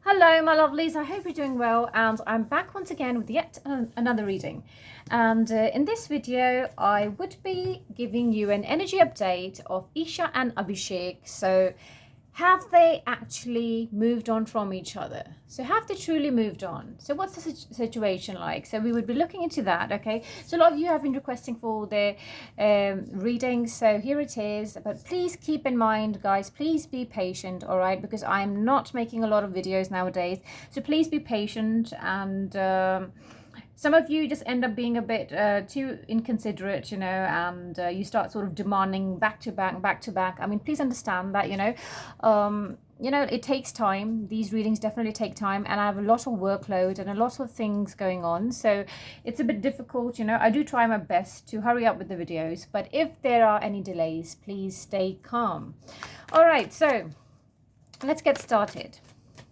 Hello, my lovelies. I hope you're doing well, and I'm back once again with yet another reading. And in this video, I would be giving you an energy update of Isha and Abhishek. So, have they actually moved on from each other? So, have they truly moved on? So, what's the situation like? So, we would be looking into that. Okay. So, a lot of you have been requesting for the reading. So, here it is. But please keep in mind, guys, please be patient. All right. Because I'm not making a lot of videos nowadays. So, please be patient and. Some of you just end up being a bit too inconsiderate, and you start sort of demanding back to back, back to back. I mean, please understand that, it takes time. These readings definitely take time, and I have a lot of workload and a lot of things going on. So it's a bit difficult, I do try my best to hurry up with the videos, but if there are any delays, please stay calm. All right, so let's get started.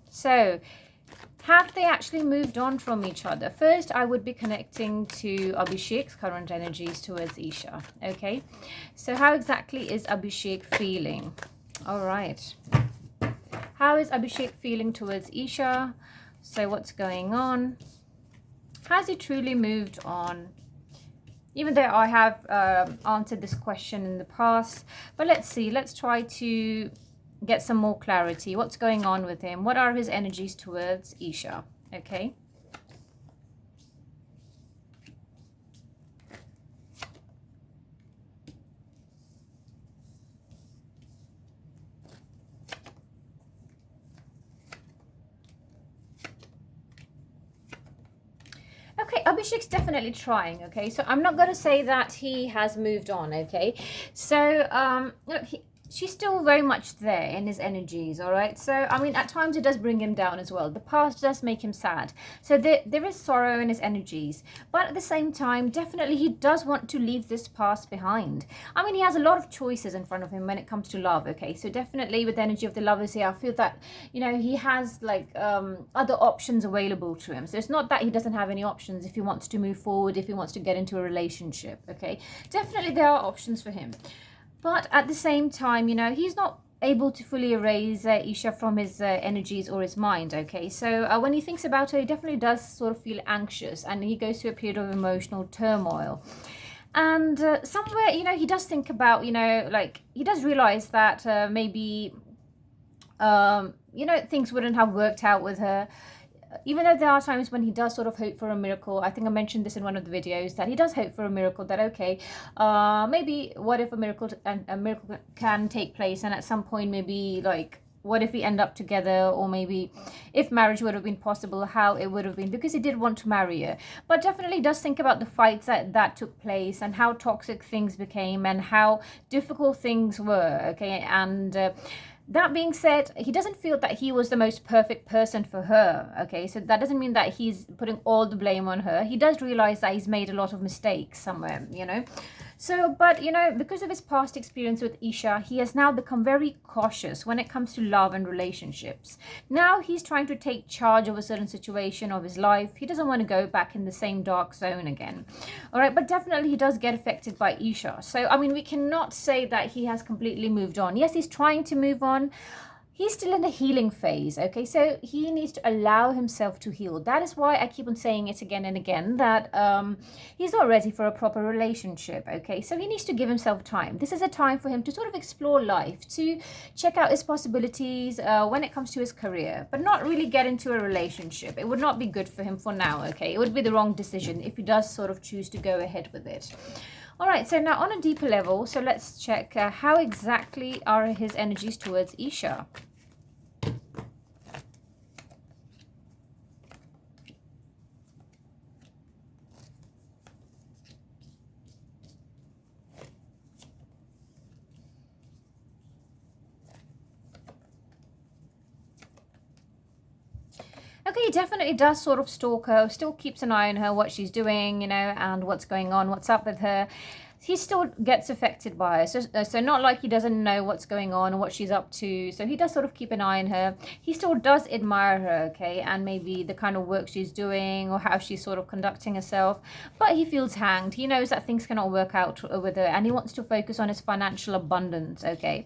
So, have they actually moved on from each other? First, I would be connecting to Abhishek's current energies towards Isha. Okay, so how exactly is Abhishek feeling? All right. How is Abhishek feeling towards Isha? So what's going on? Has he truly moved on? Even though I have answered this question in the past, but let's see. Let's try to get some more clarity. What's going on with him? What are his energies towards Isha? Okay. Okay, Abhishek's definitely trying, okay? So I'm not going to say that he has moved on, okay? So, look, she's still very much there in his energies, all right? So, I mean, at times it does bring him down as well. The past does make him sad. So there is sorrow in his energies. But at the same time, definitely he does want to leave this past behind. I mean, he has a lot of choices in front of him when it comes to love, okay? So definitely with the energy of the lovers here, I feel that, he has like other options available to him. So it's not that he doesn't have any options if he wants to move forward, if he wants to get into a relationship, okay? Definitely there are options for him. But at the same time, he's not able to fully erase Isha from his energies or his mind, okay? So when he thinks about her, he definitely does sort of feel anxious, and he goes through a period of emotional turmoil. And somewhere, he does think about, like, he does realize that maybe, things wouldn't have worked out with her. Even though there are times when he does sort of hope for a miracle. I think I mentioned this in one of the videos, that he does hope for a miracle, that okay, maybe what if a miracle can take place, and at some point maybe, like, what if we end up together, or maybe if marriage would have been possible, how it would have been, because he did want to marry her. But definitely does think about the fights that took place, and how toxic things became, and how difficult things were, okay? And that being said, he doesn't feel that he was the most perfect person for her, okay? So that doesn't mean that he's putting all the blame on her. He does realize that he's made a lot of mistakes somewhere, So, but, because of his past experience with Isha, he has now become very cautious when it comes to love and relationships. Now he's trying to take charge of a certain situation of his life. He doesn't want to go back in the same dark zone again. All right, but definitely he does get affected by Isha. So, I mean, we cannot say that he has completely moved on. Yes, he's trying to move on. He's still in the healing phase, okay? So he needs to allow himself to heal. That is why I keep on saying it again and again, that he's not ready for a proper relationship, okay? So he needs to give himself time. This is a time for him to sort of explore life, to check out his possibilities when it comes to his career, but not really get into a relationship. It would not be good for him for now, okay? It would be the wrong decision if he does sort of choose to go ahead with it. All right, so now on a deeper level, so let's check how exactly are his energies towards Isha. Okay, he definitely does sort of stalk her, still keeps an eye on her, what she's doing, and what's going on, what's up with her. he still gets affected by her. So not like he doesn't know what's going on or what she's up to. So he does sort of keep an eye on her. He still does admire her, okay, and maybe the kind of work she's doing or how she's sort of conducting herself. But he feels hanged. He knows that things cannot work out with her, and he wants to focus on his financial abundance, okay.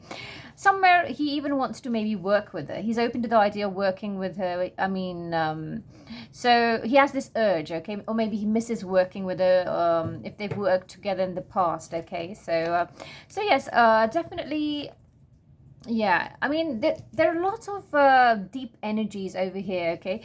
Somewhere he even wants to maybe work with her. He's open to the idea of working with her. I mean, so he has this urge, okay, or maybe he misses working with her if they've worked together in the past, okay. So yes, definitely. Yeah, I mean, there are lots of deep energies over here, okay?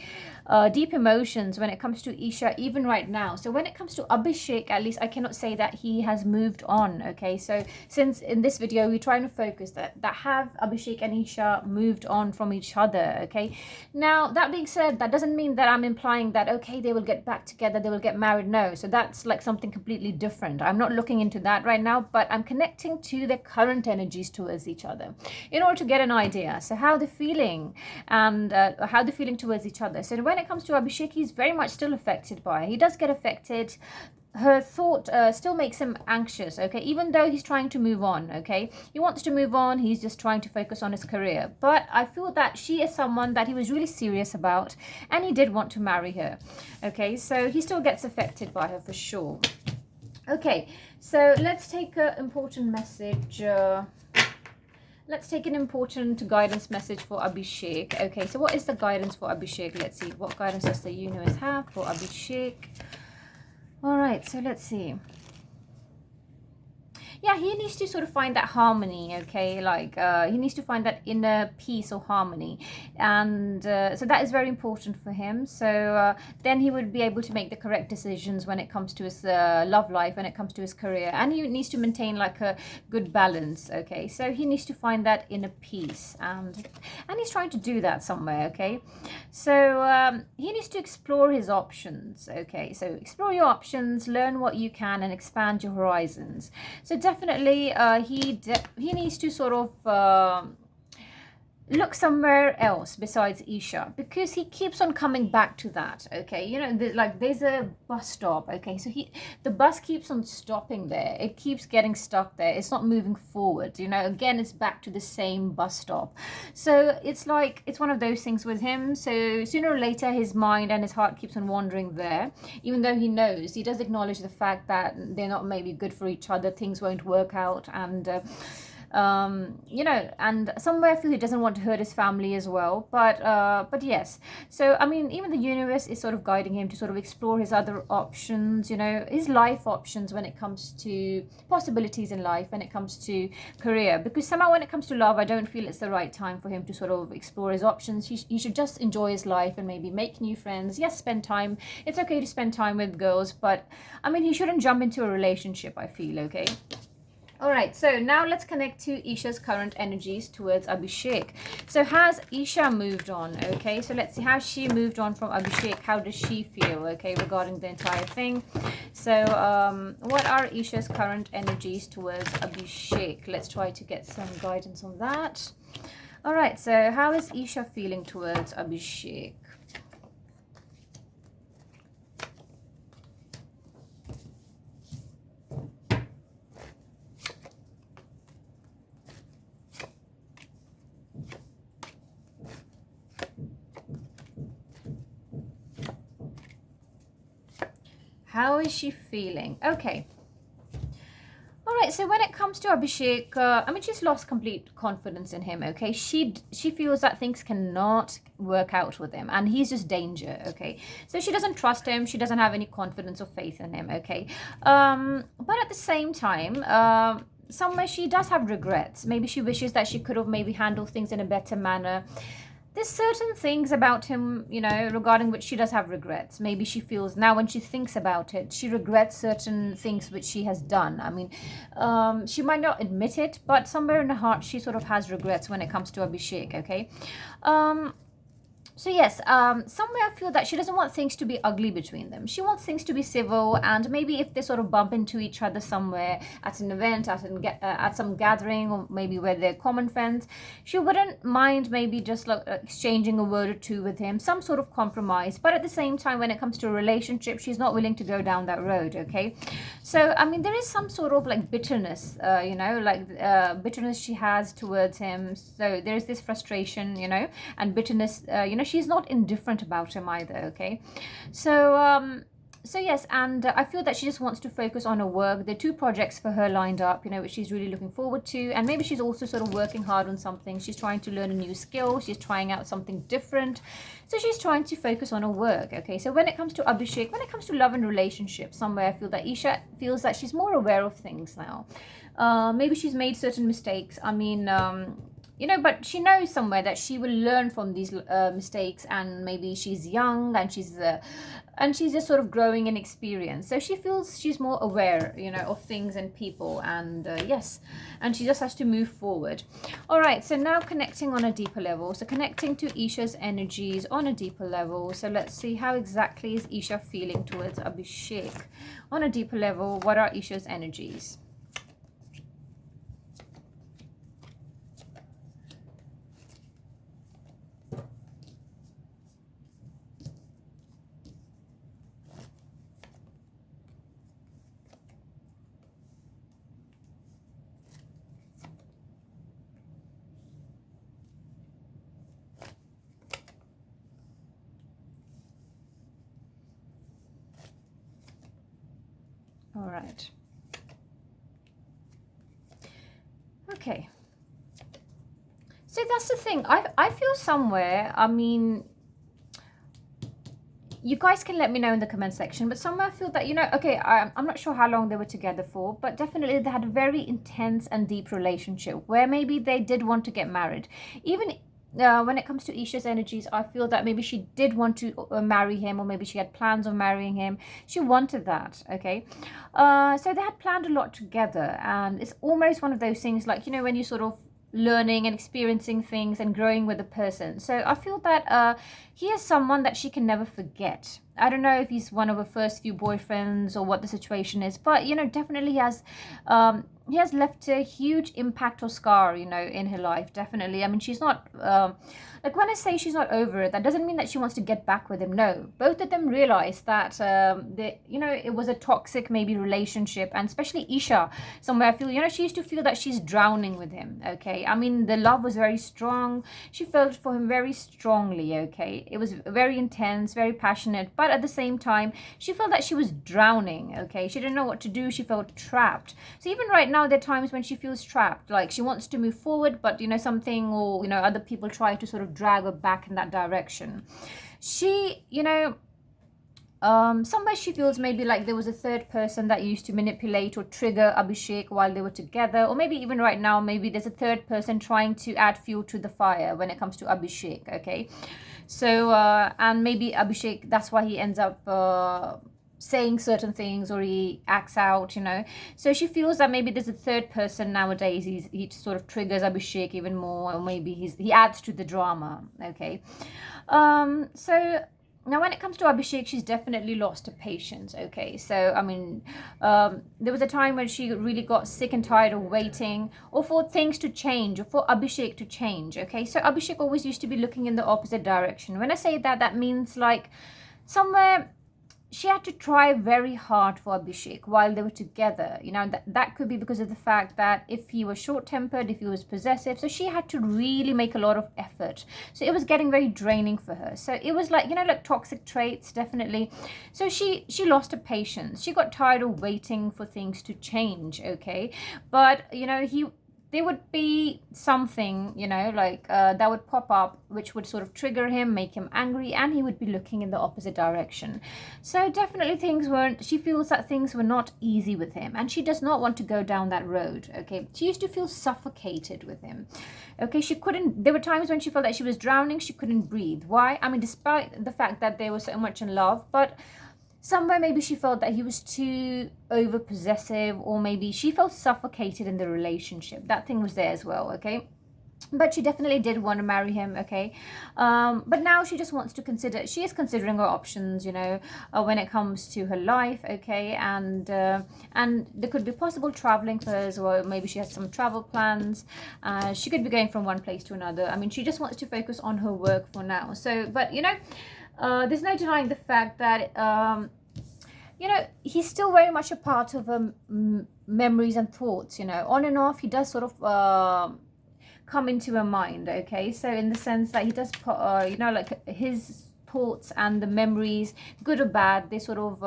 Deep emotions when it comes to Isha, even right now. So when it comes to Abhishek, at least I cannot say that he has moved on, okay? So since in this video, we're trying to focus that have Abhishek and Isha moved on from each other, okay? Now, that being said, that doesn't mean that I'm implying that, okay, they will get back together, they will get married. No, so that's like something completely different. I'm not looking into that right now, but I'm connecting to the current energies towards each other in order to get an idea. So how they're feeling and how they're feeling towards each other. So when it comes to Abhishek, he's very much still affected by her. He does get affected. Her thought still makes him anxious, okay, even though he's trying to move on, okay. He wants to move on. He's just trying to focus on his career. But I feel that she is someone that he was really serious about, and he did want to marry her, okay. So he still gets affected by her for sure. Okay, so let's take an important message. Let's take an important guidance message for Abhishek. Okay, so what is the guidance for Abhishek? Let's see. What guidance does the universe have for Abhishek? All right, so let's see. Yeah, he needs to sort of find that harmony, okay, like he needs to find that inner peace or harmony, and so that is very important for him. So then he would be able to make the correct decisions when it comes to his love life, when it comes to his career, and he needs to maintain like a good balance, okay. So he needs to find that inner peace, and he's trying to do that somewhere, okay. So he needs to explore his options, okay. So explore your options, learn what you can, and expand your horizons. So definitely he needs to sort of look somewhere else besides Isha, because he keeps on coming back to that, okay. You know, like there's a bus stop, okay, so the bus keeps on stopping there. It keeps getting stuck there. It's not moving forward, you know. Again, it's back to the same bus stop. So it's like it's one of those things with him. So sooner or later his mind and his heart keeps on wandering there, even though he knows, he does acknowledge the fact that they're not maybe good for each other, things won't work out, and you know, and somewhere I feel he doesn't want to hurt his family as well, but yes. So I mean, even the universe is sort of guiding him to sort of explore his other options, you know, his life options when it comes to possibilities in life, when it comes to career, because somehow when it comes to love, I don't feel it's the right time for him to sort of explore his options. He should just enjoy his life and maybe make new friends. Yes, spend time. It's okay to spend time with girls, but I mean, he shouldn't jump into a relationship, I feel, okay. All right, so now let's connect to Isha's current energies towards Abhishek. So has Isha moved on? Okay, so let's see how she moved on from Abhishek. How does she feel, okay, regarding the entire thing? So what are Isha's current energies towards Abhishek? Let's try to get some guidance on that. All right, so how is Isha feeling towards Abhishek? How is she feeling? Okay. All right, so when it comes to Abhishek, I mean, she's lost complete confidence in him, okay? She feels that things cannot work out with him, and he's just danger, okay? So she doesn't trust him. She doesn't have any confidence or faith in him, okay? But at the same time, somewhere she does have regrets. Maybe she wishes that she could have maybe handled things in a better manner. There's certain things about him, you know, regarding which she does have regrets. Maybe she feels now when she thinks about it, she regrets certain things which she has done. I mean, she might not admit it, but somewhere in her heart, she sort of has regrets when it comes to Abhishek, okay? So yes, somewhere I feel that she doesn't want things to be ugly between them. She wants things to be civil, and maybe if they sort of bump into each other somewhere at an event, at some gathering, or maybe where they're common friends, she wouldn't mind maybe just like exchanging a word or two with him, some sort of compromise. But at the same time, when it comes to a relationship, she's not willing to go down that road. Okay, so I mean, there is some sort of like bitterness, bitterness she has towards him. So there is this frustration, and bitterness. She's not indifferent about him either. Okay, so yes, and I feel that she just wants to focus on her work. There are two projects for her lined up, which she's really looking forward to, and maybe she's also sort of working hard on something. She's trying to learn a new skill. She's trying out something different, so she's trying to focus on her work. Okay, so when it comes to Abhishek, when it comes to love and relationships, somewhere I feel that Isha feels that she's more aware of things now. Maybe she's made certain mistakes. I mean, but she knows somewhere that she will learn from these mistakes, and maybe she's young, and she's just sort of growing in experience. So she feels she's more aware, of things and people, and yes, and she just has to move forward. All right, so now connecting on a deeper level. So connecting to Isha's energies on a deeper level. So let's see, how exactly is Isha feeling towards Abhishek on a deeper level? What are Isha's energies? All right. Okay. So that's the thing. I feel somewhere, I mean, you guys can let me know in the comment section, but somewhere I feel that, okay, I'm not sure how long they were together for, but definitely they had a very intense and deep relationship where maybe they did want to get married. Even when it comes to Isha's energies, I feel that maybe she did want to marry him, or maybe she had plans of marrying him. She wanted that, okay? So they had planned a lot together, and it's almost one of those things like, when you sort of learning and experiencing things and growing with a person. So I feel that he is someone that she can never forget. I don't know if he's one of her first few boyfriends or what the situation is, but definitely he has left a huge impact or scar, in her life. Definitely. I mean, she's not like, when I say she's not over it, that doesn't mean that she wants to get back with him. No, both of them realized that it was a toxic maybe relationship, and especially Isha, somewhere I feel, she used to feel that she's drowning with him. Okay, I mean, the love was very strong. She felt for him very strongly. Okay, it was very intense, very passionate, but at the same time, she felt that she was drowning. Okay, she didn't know what to do. She felt trapped. So even right now, there are times when she feels trapped, like she wants to move forward, but something, or other people try to sort of drag her back in that direction. She, somewhere she feels maybe like there was a third person that used to manipulate or trigger Abhishek while they were together, or maybe even right now, maybe there's a third person trying to add fuel to the fire when it comes to Abhishek. Okay, so and maybe Abhishek, that's why he ends up saying certain things, or he acts out, so she feels that maybe there's a third person nowadays. He sort of triggers Abhishek even more, or maybe he adds to the drama. Okay, so now when it comes to Abhishek, she's definitely lost her patience. Okay, so I mean, there was a time when she really got sick and tired of waiting, or for things to change, or for Abhishek to change. Okay, so Abhishek always used to be looking in the opposite direction. When I say that, that means like somewhere she had to try very hard for Abhishek while they were together. That could be because of the fact that if he was short-tempered, if he was possessive, so she had to really make a lot of effort. So it was getting very draining for her. So it was like, like toxic traits, definitely. So she lost her patience. She got tired of waiting for things to change, okay? But, there would be something, that would pop up, which would sort of trigger him, make him angry, and he would be looking in the opposite direction. So definitely she feels that things were not easy with him, and she does not want to go down that road. Okay, she used to feel suffocated with him. Okay, there were times when she felt that she was drowning, she couldn't breathe. Why? I mean, despite the fact that they were so much in love, but somewhere maybe she felt that he was too over possessive, or maybe she felt suffocated in the relationship. That thing was there as well. Okay, but she definitely did want to marry him, okay. But now she just wants to consider, she is considering her options, you know, when it comes to her life, okay. And there could be possible traveling for her as well. Maybe she has some travel plans. She could be going from one place to another. I mean, she just wants to focus on her work for now. So, but you know, there's no denying the fact that you know, he's still very much a part of her memories and thoughts, you know. On and off, he does sort of come into her mind, okay. So in the sense that he does put you know, like his thoughts and the memories, good or bad, they sort of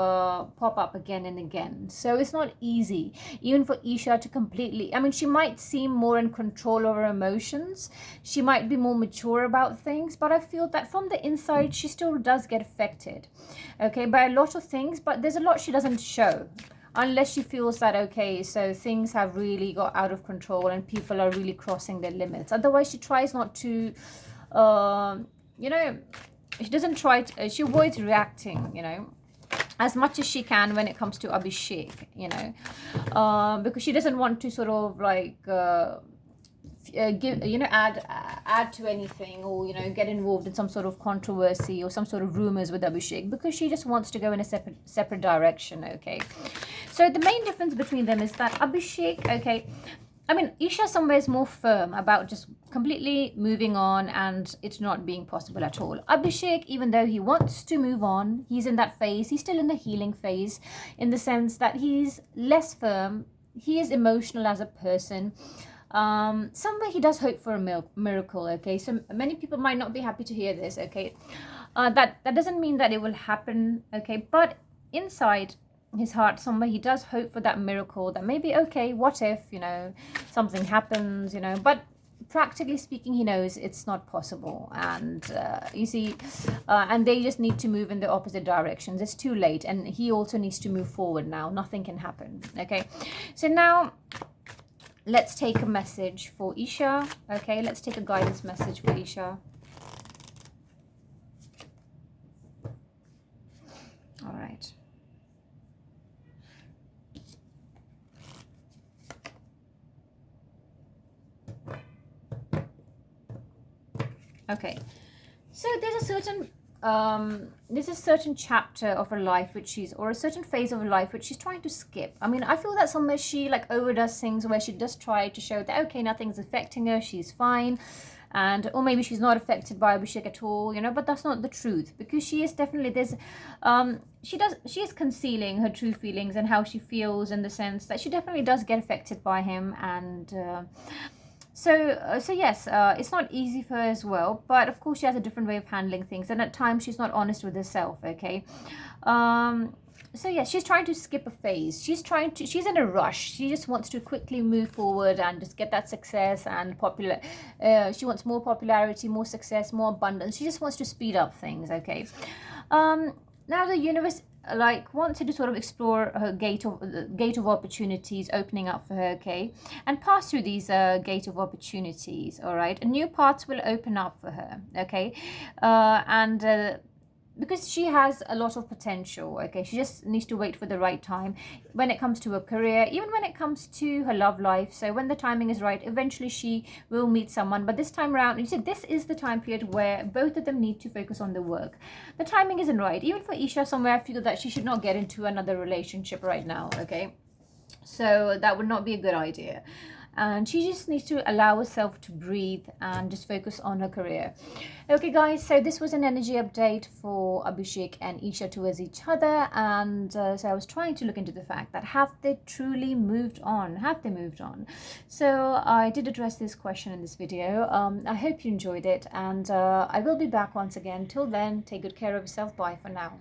pop up again and again. So it's not easy even for Isha to completely, I mean, she might seem more in control over her emotions, she might be more mature about things, but I feel that from the inside she still does get affected, okay, by a lot of things. But there's a lot she doesn't show, unless she feels that, okay, so things have really got out of control and people are really crossing their limits. Otherwise she tries not to you know, she doesn't try to, she avoids reacting, you know, as much as she can when it comes to Abhishek, you know, because she doesn't want to sort of like give, you know, add to anything, or you know, get involved in some sort of controversy or some sort of rumors with Abhishek, because she just wants to go in a separate direction, okay. So the main difference between them is that Abhishek, okay, I mean, Isha somewhere is more firm about just completely moving on and it not being possible at all. Abhishek, even though he wants to move on, he's in that phase, he's still in the healing phase, in the sense that he's less firm, he is emotional as a person. Somewhere he does hope for a miracle, okay. So many people might not be happy to hear this, okay. That doesn't mean that it will happen, okay, but inside his heart somewhere he does hope for that miracle, that maybe, okay, what if, you know, something happens, you know. But practically speaking, he knows it's not possible. And you see, and they just need to move in the opposite directions. It's too late, and he also needs to move forward now. Nothing can happen, okay. So now let's take a message for Isha, okay. Let's take a guidance message for Isha. All right. Okay, so there's a certain chapter of her life which she's, or a certain phase of her life which she's trying to skip. I mean, I feel that somewhere she like overdoes things, where she does try to show that, okay, nothing's affecting her, she's fine, and or maybe she's not affected by Abhishek at all, you know. But that's not the truth, because she is definitely, there's she is concealing her true feelings and how she feels, in the sense that she definitely does get affected by him. And so yes, it's not easy for her as well, but of course she has a different way of handling things, and at times she's not honest with herself, okay. So yes, she's trying to skip a phase, she's in a rush, she just wants to quickly move forward and just get that success and she wants more popularity, more success, more abundance. She just wants to speed up things, okay. Now the universe like wants her to sort of explore her gate of opportunities opening up for her, okay, and pass through these gate of opportunities. All right, new paths will open up for her, okay. And because she has a lot of potential, okay, she just needs to wait for the right time when it comes to her career, even when it comes to her love life. So when the timing is right, eventually she will meet someone. But this time around, you see, this is the time period where both of them need to focus on the work. The timing isn't right. Even for Isha, somewhere I feel that she should not get into another relationship right now, okay. So that would not be a good idea, and she just needs to allow herself to breathe and just focus on her career. Okay guys, so this was an energy update for Abhishek and Isha towards each other. And so I was trying to look into the fact that have they truly moved on, have they moved on? So I did address this question in this video. I hope you enjoyed it, and I will be back once again. Till then, take good care of yourself. Bye for now.